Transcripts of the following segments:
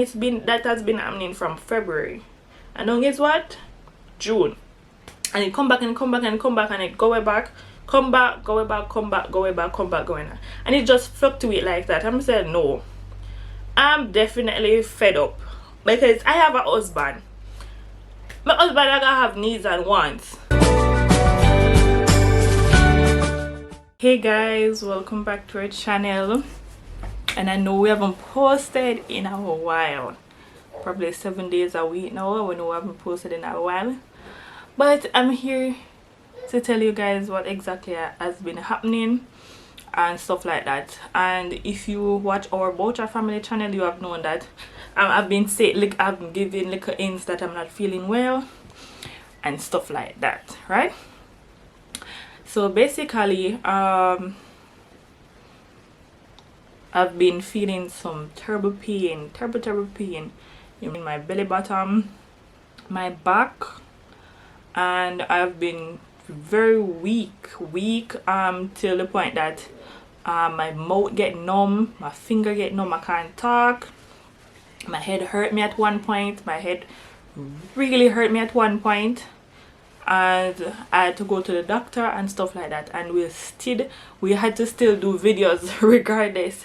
That has been happening from February, and now guess what? June, and it come back and come back and come back, and it go way back, come back, go way back, come back, go way back, come back, going on, and it just fluctuate like that. I'm saying no, I'm definitely fed up because I have a husband. My husband I gotta have needs and wants. Hey guys, welcome back to our channel. And I know we haven't posted in a while, probably 7 days a week now. We know we haven't posted in a while, but I'm here to tell you guys what exactly has been happening and stuff like that. And if you watch our Boucher family channel, you have known that I've been giving little hints that I'm not feeling well and stuff like that, right? So basically I've been feeling some terrible pain in my belly button, my back, and I've been very weak till the point that my mouth get numb, my finger get numb, I can't talk. My head hurt me at one point. My head really hurt me at one point, and I had to go to the doctor and stuff like that, and we had to still do videos regardless,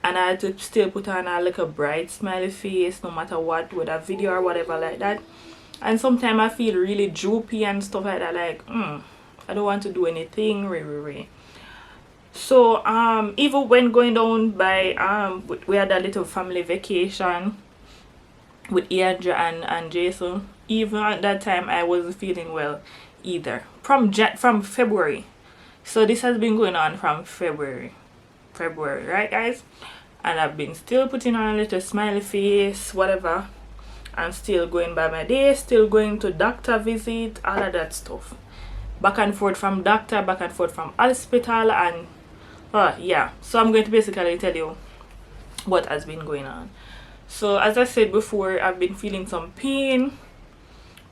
and I had to still put on a like a bright smiley face no matter what with a video or whatever like that. And sometimes I feel really droopy and stuff like that, like I don't want to do anything really. So even when going down by we had a little family vacation with Andrea and Jason, even at that time I wasn't feeling well either from February. So this has been going on from February, right guys? And I've been still putting on a little smiley face, whatever, and still going by my day, still going to doctor visit, all of that stuff, back and forth from doctor, back and forth from hospital, and yeah. So I'm going to basically tell you what has been going on. So as I said before, I've been feeling some pain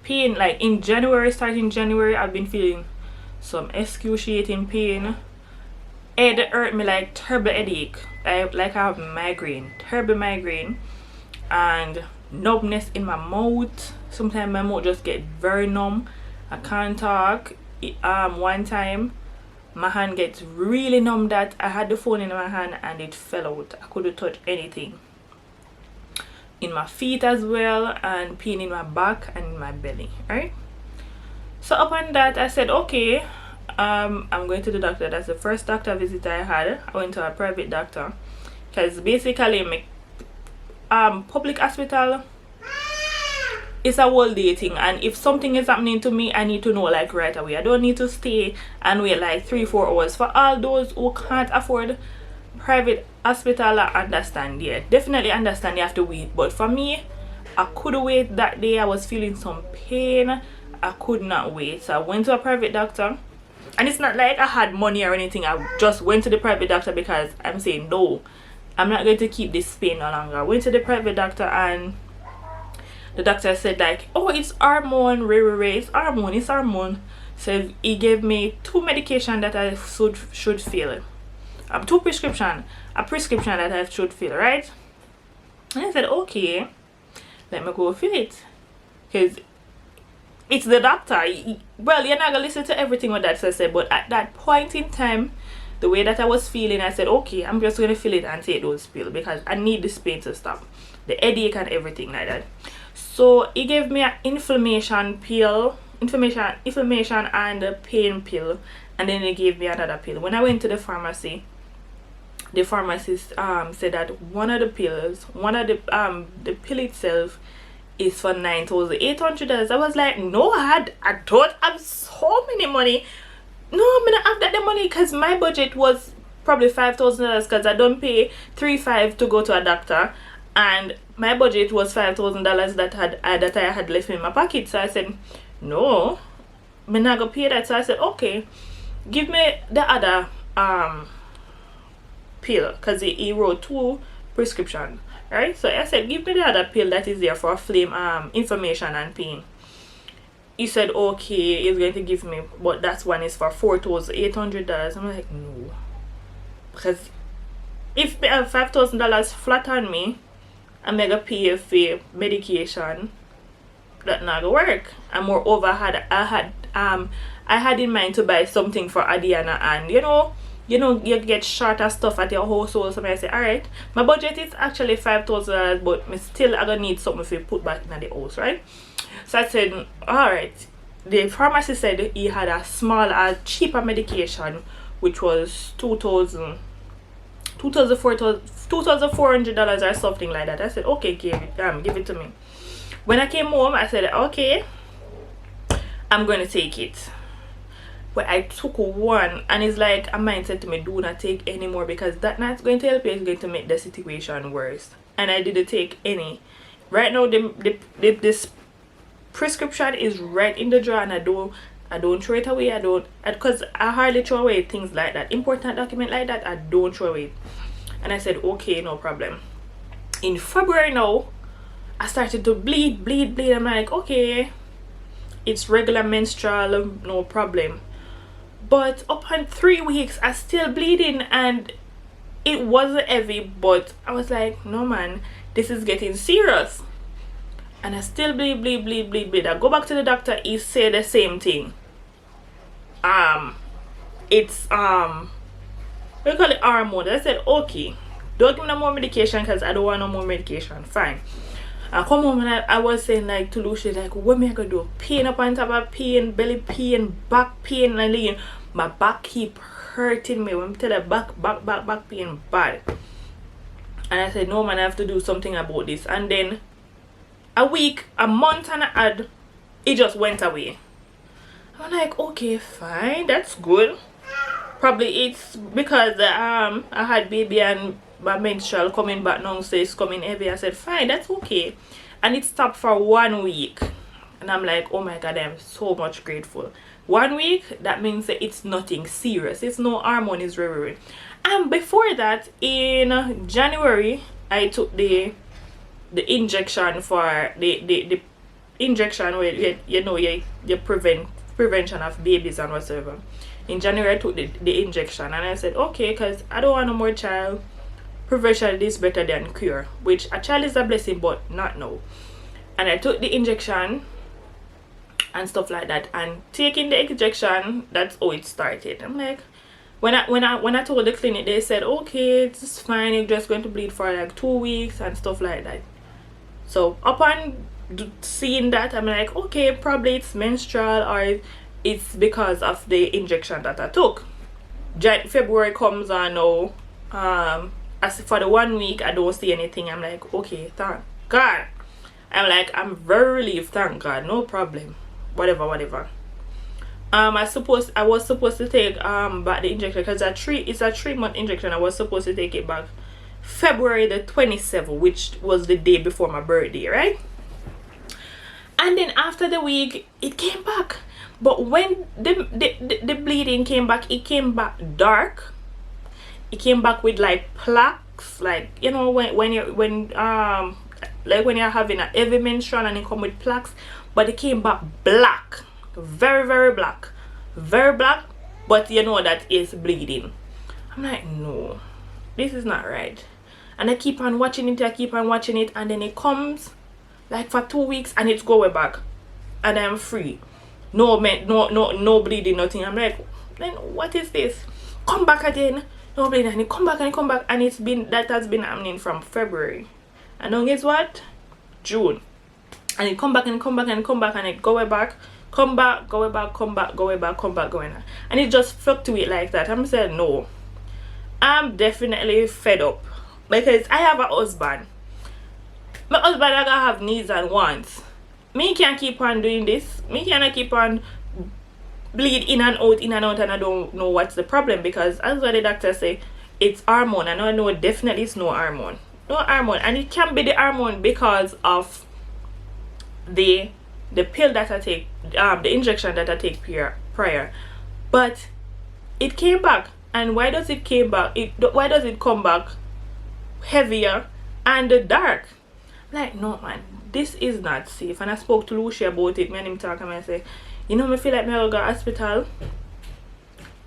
like in January, starting January. I've been feeling some excruciating pain. Head hurt me like terrible headache, I have terrible migraine, and numbness in my mouth. Sometimes my mouth just get very numb, I can't talk. One time my hand gets really numb that I had the phone in my hand and it fell out. I couldn't touch anything. In my feet as well, and pain in my back and in my belly, right? So upon that I said okay, I'm going to the doctor. That's the first doctor visit I had. I went to a private doctor because basically my public hospital is a whole day thing, and if something is happening to me I need to know like right away. I don't need to stay and wait like 3-4 hours. For all those who can't afford private hospital, I understand. Yeah, definitely understand you have to wait, but for me I could wait that day. I was feeling some pain, I could not wait, so I went to a private doctor. And it's not like I had money or anything, I just went to the private doctor because I'm saying no, I'm not going to keep this pain no longer. I went to the private doctor and the doctor said like, oh, it's hormone, it's hormone. So he gave me 2 medication that I should fill. A prescription that I should fill, right? And I said okay, let me go fill it, because it's the doctor. Well, you're not gonna listen to everything what that said, but at that point in time, the way that I was feeling, I said okay, I'm just gonna fill it and take those pills because I need this pain to stop, the headache and everything like that. So he gave me an inflammation and a pain pill, and then he gave me another pill. When I went to the pharmacy, the pharmacist said that one of the pill itself is for $9,800. I was like, no, I don't have so many money. No, I'm gonna have that money because my budget was probably $5,000 because I don't pay $3,500 to go to a doctor, and my budget was $5,000 that I had left in my pocket. So I said no, I'm not gonna pay that. So I said okay, give me the other pill, because he wrote 2 prescriptions, right? So I said give me the other pill that is there for flame inflammation and pain. He said okay, he's going to give me, but that one is for $4,800. I'm like no, because if $5,000 flat on me I'm gonna pay for medication that not gonna work. And moreover, I had in mind to buy something for Adiana, and you get shorter stuff at your household. So I say, alright, my budget is actually $5,000, but me still I gonna need something to put back in the house, right? So I said, alright. The pharmacist said he had a smaller, cheaper medication, which was $2,400 or something like that. I said, okay, give it to me. When I came home, I said, okay, I'm going to take it. But I took one, and it's like a mindset to me, do not take any more, because that not going to help you. It's going to make the situation worse. And I didn't take any. Right now, this prescription is right in the drawer, and I don't throw it away. Because I hardly throw away things like that. Important document like that, I don't throw it. And I said, okay, no problem. In February now, I started to bleed. I'm like, okay, it's regular menstrual, no problem. But upon 3 weeks, I still bleeding, and it wasn't heavy, but I was like, no man, this is getting serious. And I still bleed. I go back to the doctor, he said the same thing. It's we call it hormone. I said, okay, don't give me no more medication, because I don't want no more medication. Fine. I come home, and I was saying like to Lucy, like, what me I gonna do? Pain up on top of pain, belly pain, back pain, and my back keep hurting me. When I tell her back pain bad. And I said, no man, I have to do something about this. And then a month and a half, it just went away. I'm like, okay, fine, that's good. Probably it's because I had baby and my menstrual coming back now, so it's coming heavy. I said, fine, that's okay. And it stopped for 1 week. And I'm like, oh my god, I'm so much grateful. 1 week, that means that it's nothing serious. It's no hormone, it's very. And before that, in January, I took the injection for the injection where you prevention of babies and whatever. In January I took the injection, and I said, okay, because I don't want no more child. Prevention is better than cure, which a child is a blessing, but not now. And I took the injection and stuff like that, and taking the injection, that's how it started. I'm like, when I told the clinic, they said, okay, it's fine, you're just going to bleed for like 2 weeks and stuff like that. So upon seeing that, I'm like, okay, probably it's menstrual, or it's because of the injection that I took. February comes on now. As for the 1 week, I don't see anything. I'm like, okay, thank God. I'm very relieved, thank God, no problem. Whatever. I was supposed to take back the injection, because it's a 3-month injection. I was supposed to take it back February the 27th, which was the day before my birthday, right? And then after the week, it came back. But when the bleeding came back, it came back dark. It came back with like plaques, like when you're having a heavy menstrual and it come with plaques. But it came back black, very black, but that is bleeding. I'm like, no, this is not right. And I keep on watching it, and then it comes like for 2 weeks, and it's going back, and I'm free. No bleeding, nothing. I'm like, then what is this? Come back again, no bleeding, and it come back, and that has been happening from February. And now guess what? June. And it come back, and it go back, come back, go back, going on. And it just fluctuate like that. I'm saying, no, I'm definitely fed up, because I have a husband. My husband I gotta have needs and wants. Me can't keep on doing this. Me can't keep on bleed in and out, and I don't know what's the problem, because as what the doctor say, it's hormone. And I know definitely it's no hormone. And it can be the hormone because of the pill that I take, the injection that I take prior. But it came back. And why does it came back? Why does it come back heavier and dark? Like, no man, this is not safe. And I spoke to Lucy about it. Me and him talk, and I say, me feel like me go to hospital.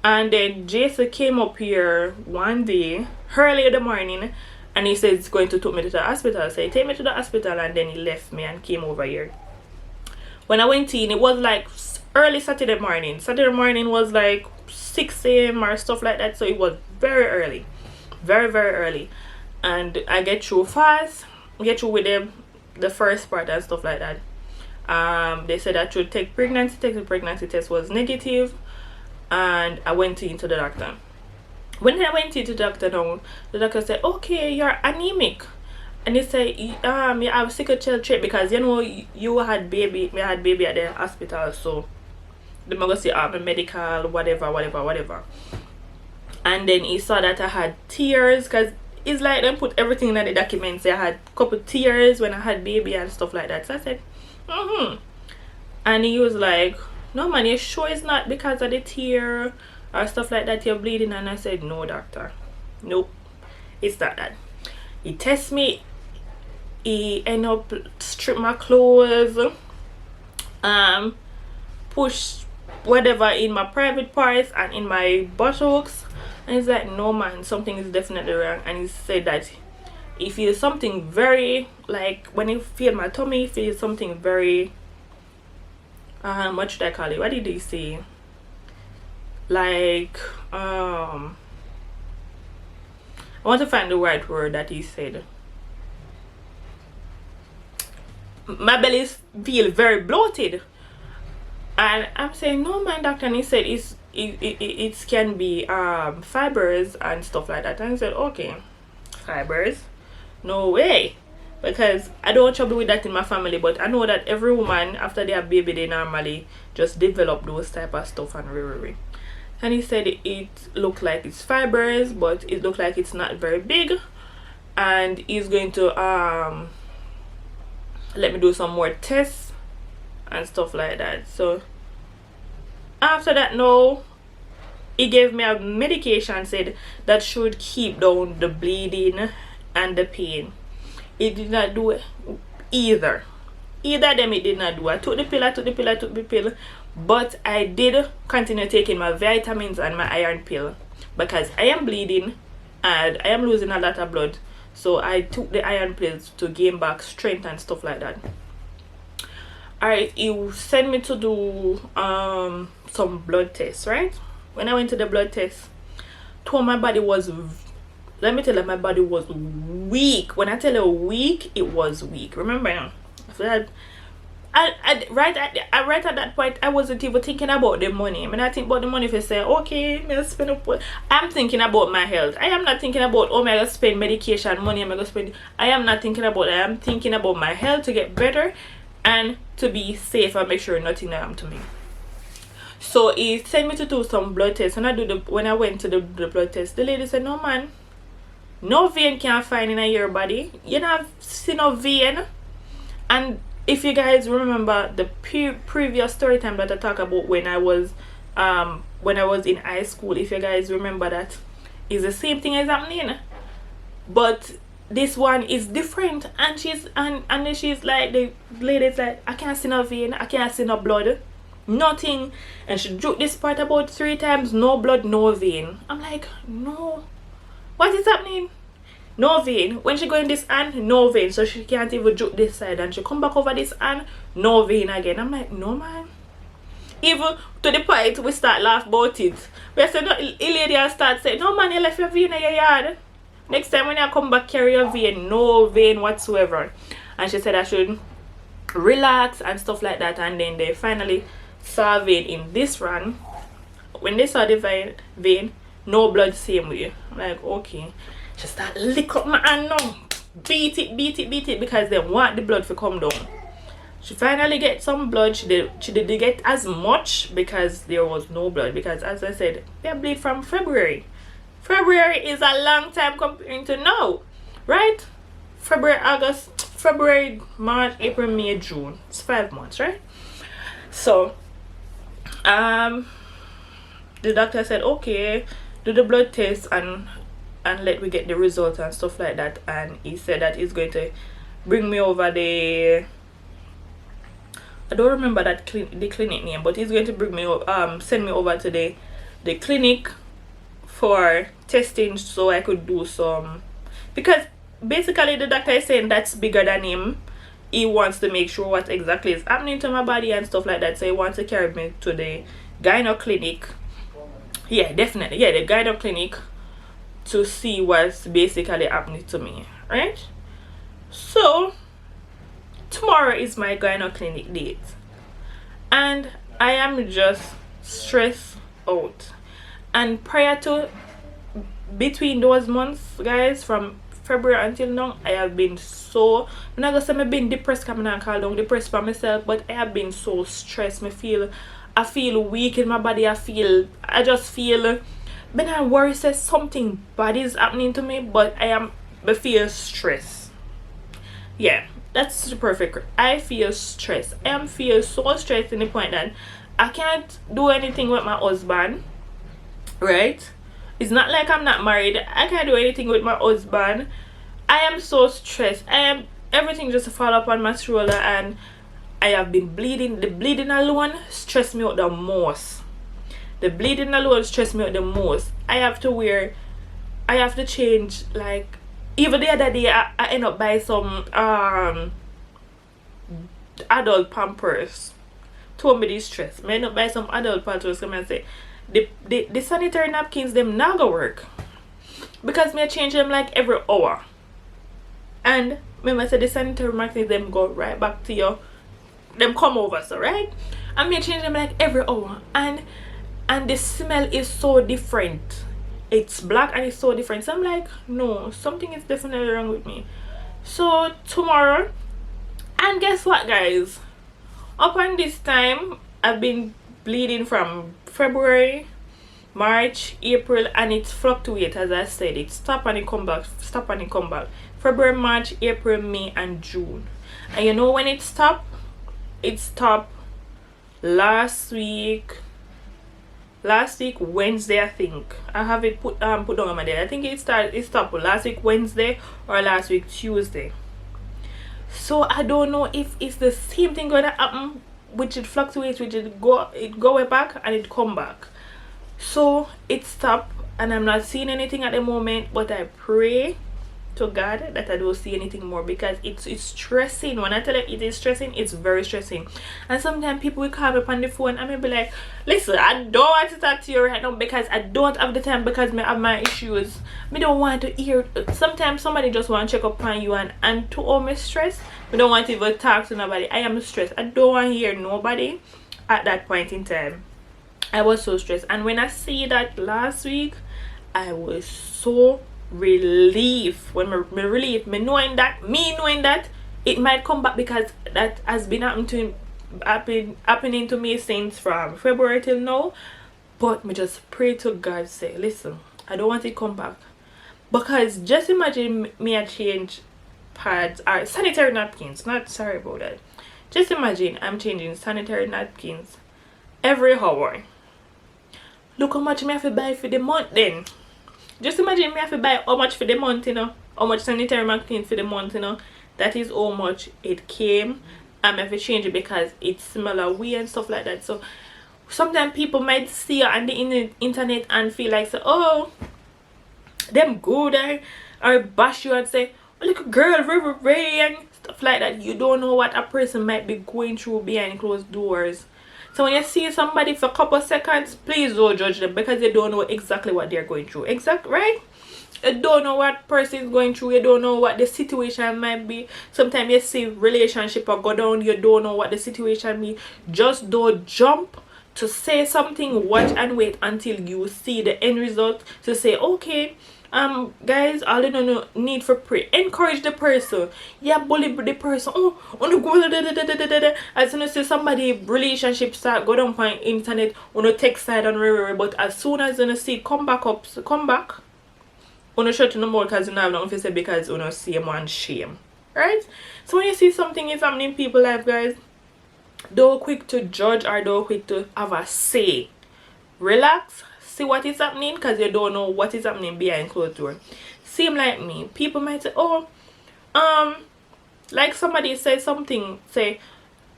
And then Jason came up here one day early in the morning, and he said he's going to take me to the hospital. So he take me to the hospital, and then he left me and came over here. When I went in, it was like early Saturday morning. Saturday morning was like 6 a.m. or stuff like that, so it was very early, very early. And I get through fast, get through with the first part and stuff like that. They said I should take pregnancy test. The pregnancy test was negative, and I went into the doctor. When I went into the doctor now, the doctor said, okay, you're anemic. And he said, you have sickle cell trait, because you know you had baby, me had baby at the hospital, so they might go say medical, whatever. And then he saw that I had tears, because it's like they put everything in the documents. I had a couple tears when I had baby and stuff like that. So I said, and he was like, no man, you sure it's not because of the tear or stuff like that you're bleeding? And I said, no doctor, nope, it's not that. He tests me, he end up strip my clothes, push whatever in my private parts and in my buttocks, and he's like, no man, something is definitely wrong. And he said that he feels something very, like when he feel my tummy, he feels something very what should I call it, what did he say, like I want to find the right word that he said. My belly feel very bloated, and I'm saying, no man doctor, and he said it can be fibers and stuff like that. And I said, okay, fibers, no way, because I don't trouble with that in my family, but I know that every woman after they have baby, they normally just develop those type of stuff and and he said it looked like it's fibers, but it looked like it's not very big, and he's going to let me do some more tests and stuff like that. So after that, no, he gave me a medication, said that should keep down the bleeding and the pain. It did not do either of them. It did not do. I took the pill, but I did continue taking my vitamins and my iron pill, because I am bleeding and I am losing a lot of blood. So I took the iron pills to gain back strength and stuff like that. Alright, he sent me to do some blood tests, right? When I went to the blood test, my body was, let me tell you, my body was weak. When I tell you weak, it was weak. Remember now, after that, right at that point, I wasn't even thinking about the money. When I think about the money, if I say, okay, I'm spend up, I'm thinking about my health. I am not thinking about, oh, I'm gonna spend medication money, I'm gonna spend. I am not thinking about that. I am thinking about my health, to get better and to be safe and make sure nothing happened to me. So he sent me to do some blood tests. When I went to the blood test, the lady said, no man, no vein can find in your body. You don't see no vein. And if you guys remember the previous story time that I talked about when I was in high school, if you guys remember, that is the same thing as happening, but this one is different. And she's and she's like, the lady's like, I can't see no vein, I can't see no blood, nothing. And she drew this part about 3 times, no blood, no vein. I'm like, no, what is happening? No vein. When she go in this hand, no vein, so she can't even juke this side, and she come back over this hand, no vein again. I'm like, no man. Even to the point we start laugh about it. We said, no, a lady start saying, no man, you left your vein in your yard. Next time when I come back, carry your vein, no vein whatsoever. And she said I should relax and stuff like that. And then they finally saw a vein in this run. When they saw the vein, no blood, same way. I'm like, okay. She start lick up my hand now, beat it, because they want the blood to come down. She finally get some blood. She didn't get as much because there was no blood, because as I said, they bleed from February. February is a long time comparing to now, right? February, March, April, May, June. It's 5 months, right? So the doctor said, okay, do the blood test and let me get the results and stuff like that. And he said that he's going to bring me over I don't remember the clinic name, but he's going to bring me send me over to the clinic for testing, so I could do some, because basically the doctor is saying that's bigger than him. He wants to make sure what exactly is happening to my body and stuff like that, so he wants to carry me to the gyno clinic. Yeah, definitely, yeah, the gyno clinic, to see what's basically happening to me, right? So tomorrow is my gyno clinic date, and I am just stressed out. And prior to, between those months, guys, from February until now, I have been so, I'm not gonna say I've been depressed, I'm not call down depressed by myself, but I have been so stressed. I feel weak in my body. I just feel, when I worry says something bad is happening to me, but I feel stressed. Yeah, that's the perfect. I feel stressed. I feel so stressed in the point that I can't do anything with my husband, right? It's not like I'm not married. I can't do anything with my husband. I am so stressed. Everything just fall up on my shoulder, and I have been bleeding. The bleeding alone stressed me out the most. The bleeding alone stressed me out the most. I have to change, like, even the other day I end up buying some adult pampers. Told me this stress. I end up buy some adult pampers, come and say the sanitary napkins them not gonna work, because me change them like every hour. And remember, I said the sanitary napkins them go right back to you, them come over, so right, and me change them like every hour, and the smell is so different. It's black and it's so different. So I'm like, no, something is definitely wrong with me. So tomorrow, and guess what, guys, up on this time I've been bleeding from February, March, April, and it fluctuates. As I said, it stop and it come back, stop and it come back. February, March, April, May, and June. And you know when it stopped last week Wednesday. I think I have it put down on my day. I think it stopped last week Wednesday or last week Tuesday. So I don't know if it's the same thing gonna happen, which it fluctuates, which it go way back and it come back. So it stopped, and I'm not seeing anything at the moment, but I pray to God that I don't see anything more, because it's stressing. When I tell you it is stressing, it's very stressing. And sometimes people will call me up on the phone and be like, listen, I don't want to talk to you right now because I don't have the time, because I have my issues. Me don't want to hear. Sometimes somebody just want to check up on you, and to all my stress, I don't want to even talk to nobody. I am stressed. I don't want to hear nobody at that point in time. I was so stressed, and when I see that last week, I was so relief. When me relief, me knowing that it might come back, because that has been happening to me since from February till now. But me just pray to God, say, listen, I don't want it to come back, because just imagine me I change pads or sanitary napkins, not sorry about that, just imagine I'm changing sanitary napkins every hour. Look how much me have to buy for the month then. Just imagine me have to buy how much for the month, you know, how much sanitary napkin for the month, you know. That is how much it came. I have to change it because it smell away and stuff like that. So sometimes people might see you on the internet and feel like, say, oh, them good, or bash you and say, oh, look, girl, Ray, and stuff like that. You don't know what a person might be going through behind closed doors. So when you see somebody for a couple of seconds, please don't judge them, because you don't know exactly what they're going through. Right? You don't know what person is going through. You don't know what the situation might be. Sometimes you see relationship or go down, you don't know what the situation be. Just don't jump to say something. Watch and wait until you see the end result to say, okay, guys, all you know need for pray. Encourage the person. Yeah, bully the person. Oh, on the go. As soon as you see somebody relationship start go down on internet, on the text side and but as soon as you see come back, on the shut no more, because you know have nothing to say, because you know see man shame. Right? So when you see something is happening in people's life, guys, don't quick to judge or don't quick to have a say. Relax. See what is happening, because you don't know what is happening behind closed door. Same like me. People might say, oh, like somebody said something, say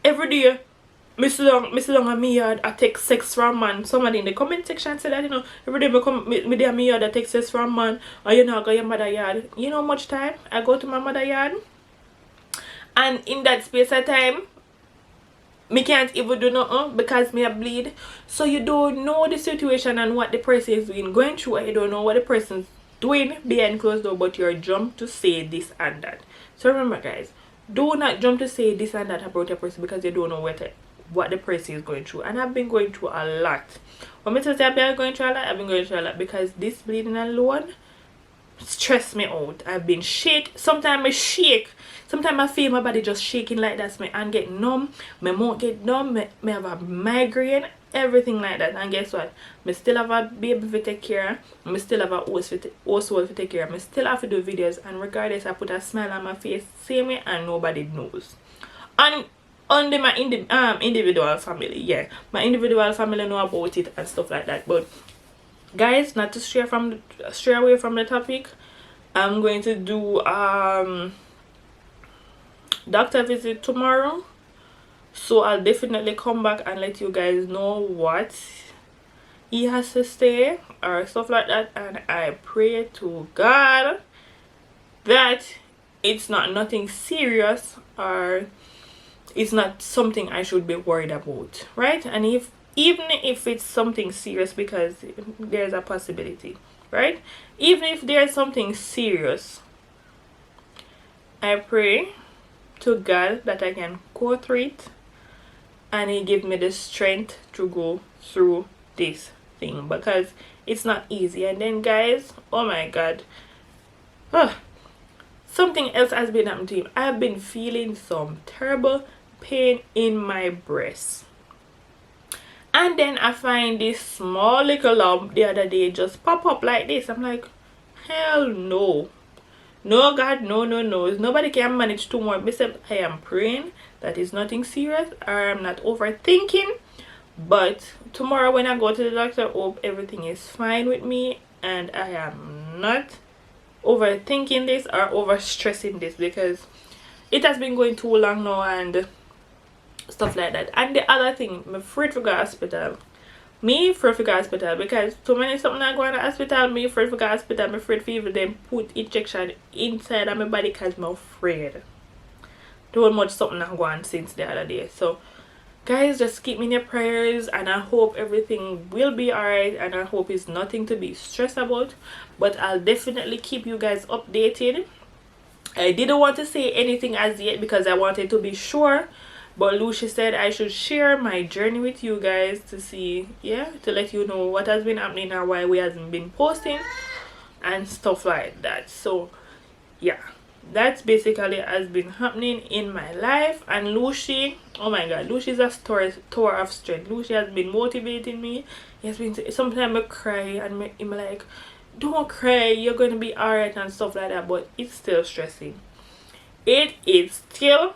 every day me sit down on me yard I take sex from man. Somebody in the comment section said that, you know, every day me come me there me yard I take sex from man, or you know, go your mother yard. You know how much time I go to my mother yard, and in that space of time me can't even do nothing because me a bleed. So you don't know the situation and what the person is doing going through, and you don't know what the person's doing behind closed door, but you're jumped to say this and that. So remember guys, do not jump to say this and that about your person because you don't know what the person is going through. And I've been going through a lot. When me say I've been going through a lot, I've been going through a lot because this bleeding alone stress me out. I've been shake. Sometimes I shake. Sometimes I feel my body just shaking like that. My hand get numb. My mouth get numb. Me have a migraine. Everything like that. And guess what? Me still have a baby to take care of. Me still have a household to take care of. Me still have to do videos. And regardless, I put a smile on my face same way and nobody knows. And under my individual family, yeah, my individual family know about it and stuff like that. But guys, not to stray away from the topic, I'm going to do doctor visit tomorrow, so I'll definitely come back and let you guys know what he has to say or stuff like that. And I pray to God that it's not nothing serious or it's not something I should be worried about, right? And even if it's something serious, because there's a possibility, right? Even if there's something serious, I pray to God that I can go through it and he give me the strength to go through this thing, because it's not easy. And then guys, oh my God, something else has been happening to him. I've been feeling some terrible pain in my breast, and then I find this small little lump the other day just pop up like this. I'm like, hell no, no God, no. Nobody can manage too much. I am praying that is nothing serious or I'm not overthinking. But tomorrow when I go to the doctor, I hope everything is fine with me and I am not overthinking this or overstressing this, because it has been going too long now and stuff like that. And the other thing, I'm afraid to go to hospital. Me afraid to go to hospital because too many something I go to the hospital. Me afraid to go to hospital. I'm afraid for even them put injection inside of my body because I'm afraid. Too much something I go on since the other day. So guys, just keep me in your prayers and I hope everything will be alright, and I hope it's nothing to be stressed about. But I'll definitely keep you guys updated. I didn't want to say anything as yet because I wanted to be sure, but Lucy said I should share my journey with you guys to see, yeah, to let you know what has been happening and why we hasn't been posting and stuff like that. So yeah, that's basically has been happening in my life. And Lucy, oh my God, Lucy's a tower of strength. Lucy has been motivating me. He has been, sometimes I cry and I'm like, don't cry, you're going to be alright and stuff like that. But it's still stressing. It is still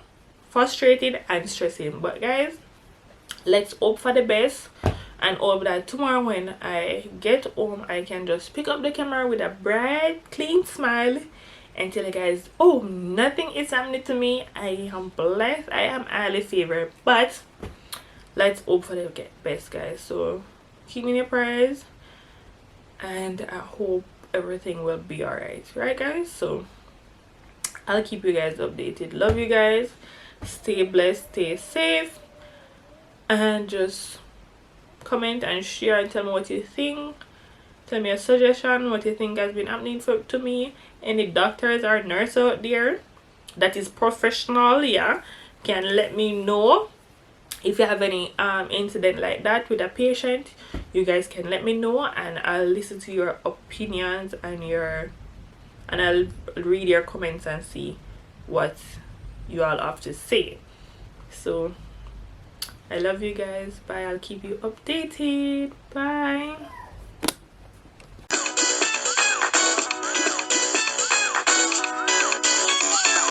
frustrating and stressing. But guys, let's hope for the best and hope that tomorrow when I get home I can just pick up the camera with a bright clean smile and tell you guys, oh, nothing is happening to me. I am blessed, I am highly favored. But let's hope for the best, guys. So keep me in your prayers and I hope everything will be alright, right guys? So I'll keep you guys updated. Love you guys. Stay blessed, stay safe, and just comment and share and tell me what you think. Tell me a suggestion, what you think has been happening to me. Any doctors or nurse out there that is professional, yeah, can let me know. If you have any incident like that with a patient, you guys can let me know and I'll listen to your opinions and I'll read your comments and see what you all have to say. So I love you guys. Bye. I'll keep you updated. Bye.